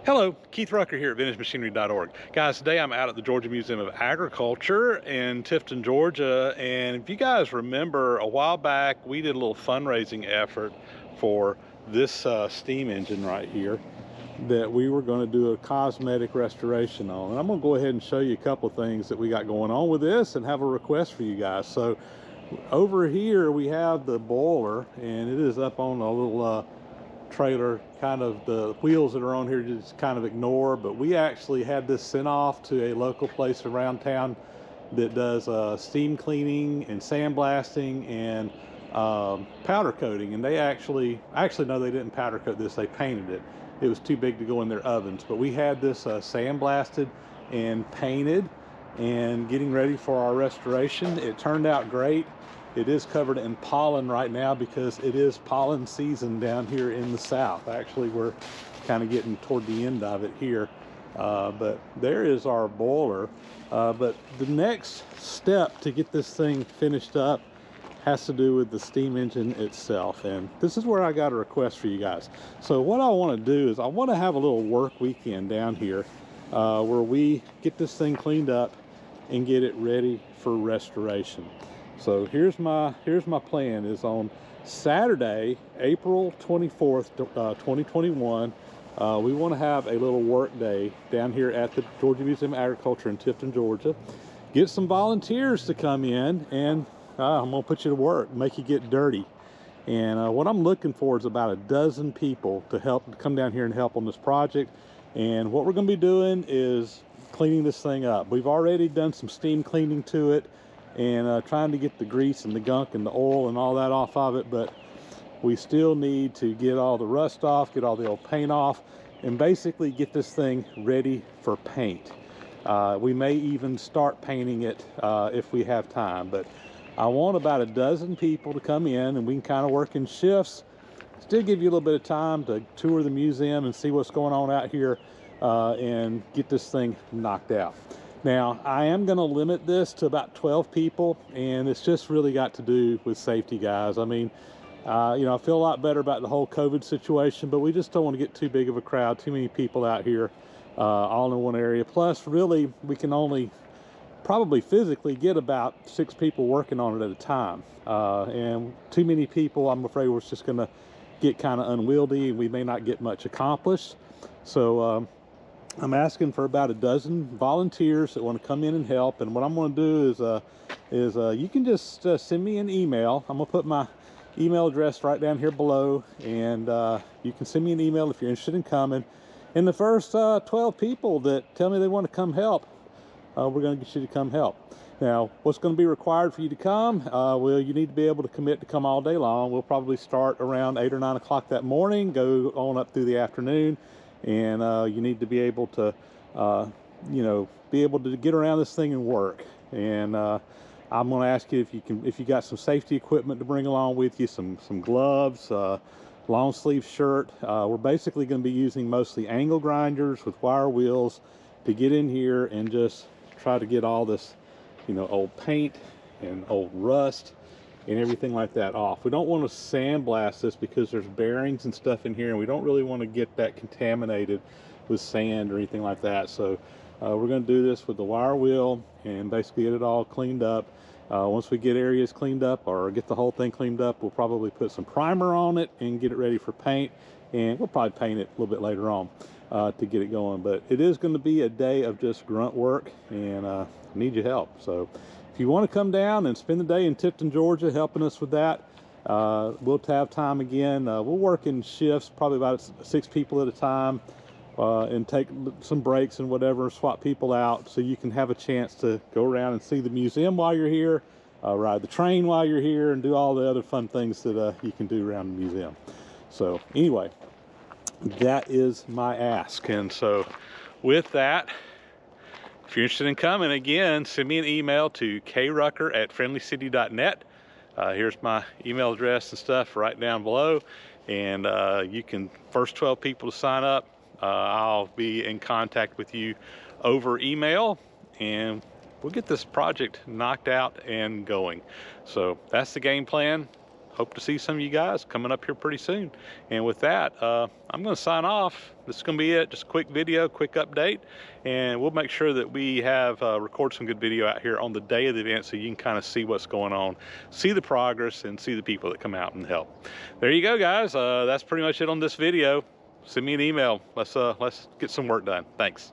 Hello, Keith Rucker here at VintageMachinery.org. Guys, today I'm out at the Georgia Museum of Agriculture in Tifton, Georgia. And if you guys remember, a while back, we did a little fundraising effort for this steam engine right here that we were going to do a cosmetic restoration on. And I'm going to go ahead and show you a couple of things that we got going on with this and have a request for you guys. So over here we have the boiler, and it is up on a little trailer. Kind of the wheels that are on here just kind of ignore, but we actually had this sent off to a local place around town that does steam cleaning and sandblasting and powder coating. And they actually no, they didn't powder coat this, they painted it. It was too big to go in their ovens, but we had this sandblasted and painted and getting ready for our restoration. It turned out great. It is covered in pollen right now because it is pollen season down here in the south. Actually, we're kind of getting toward the end of it here. But there is our boiler. But the next step to get this thing finished up has to do with the steam engine itself. And this is where I got a request for you guys. So what I want to do is I want to have a little work weekend down here where we get this thing cleaned up and get it ready for restoration. So here's my plan. Is on Saturday, April 24th, 2021, we want to have a little work day down here at the Georgia Museum of Agriculture in Tifton, Georgia. Get some volunteers to come in, and I'm gonna put you to work, make you get dirty. And what I'm looking for is about a dozen people to come down here and help on this project. And what we're gonna be doing is cleaning this thing up. We've already done some steam cleaning to it and trying to get the grease and the gunk and the oil and all that off of it, but we still need to get all the rust off, get all the old paint off, and basically get this thing ready for paint. We may even start painting it if we have time, but I want about a dozen people to come in, and we can kind of work in shifts. Still give you a little bit of time to tour the museum and see what's going on out here and get this thing knocked out. Now, I am going to limit this to about 12 people, and it's just really got to do with safety, guys. I mean, I feel a lot better about the whole COVID situation, but we just don't want to get too big of a crowd, too many people out here all in one area. Plus, really, we can only probably physically get about 6 people working on it at a time. And too many people, I'm afraid we're just going to get kind of unwieldy, and we may not get much accomplished. So, I'm asking for about a dozen volunteers that want to come in and help. And what I'm going to do is you can just send me an email. I'm going to put my email address right down here below, and you can send me an email if you're interested in coming. And the first 12 people that tell me they want to come help, we're going to get you to come help. Now, what's going to be required for you to come? Well, you need to be able to commit to come all day long. We'll probably start around 8 or 9 o'clock that morning, go on up through the afternoon. And you need to be able to be able to get around this thing and work. And I'm going to ask you if you got some safety equipment to bring along with you, some gloves, long sleeve shirt. We're basically going to be using mostly angle grinders with wire wheels to get in here and just try to get all this old paint and old rust and everything like that off. We don't want to sandblast this because there's bearings and stuff in here, and we don't really want to get that contaminated with sand or anything like that. So we're going to do this with the wire wheel and basically get it all cleaned up. Once we get areas cleaned up or get the whole thing cleaned up, we'll probably put some primer on it and get it ready for paint, and we'll probably paint it a little bit later on to get it going. But it is going to be a day of just grunt work, and I need your help. So if you want to come down and spend the day in Tifton, Georgia, helping us with that, we'll have time again. We'll work in shifts, probably about 6 people at a time, and take some breaks and whatever, swap people out so you can have a chance to go around and see the museum while you're here, ride the train while you're here, and do all the other fun things that you can do around the museum. So anyway, that is my ask. And so with that, if you're interested in coming, again, send me an email to krucker@friendlycity.net. Here's my email address and stuff right down below. And you can, first 12 people to sign up, I'll be in contact with you over email, and we'll get this project knocked out and going. So that's the game plan. hope to see some of you guys coming up here pretty soon. And with that, I'm going to sign off. This is going to be it. Just a quick video, quick update, and we'll make sure that we have record some good video out here on the day of the event, so you can kind of see what's going on, see the progress, and see the people that come out and help. There you go, guys. That's pretty much it on this video. Send me an email. Let's get some work done. Thanks.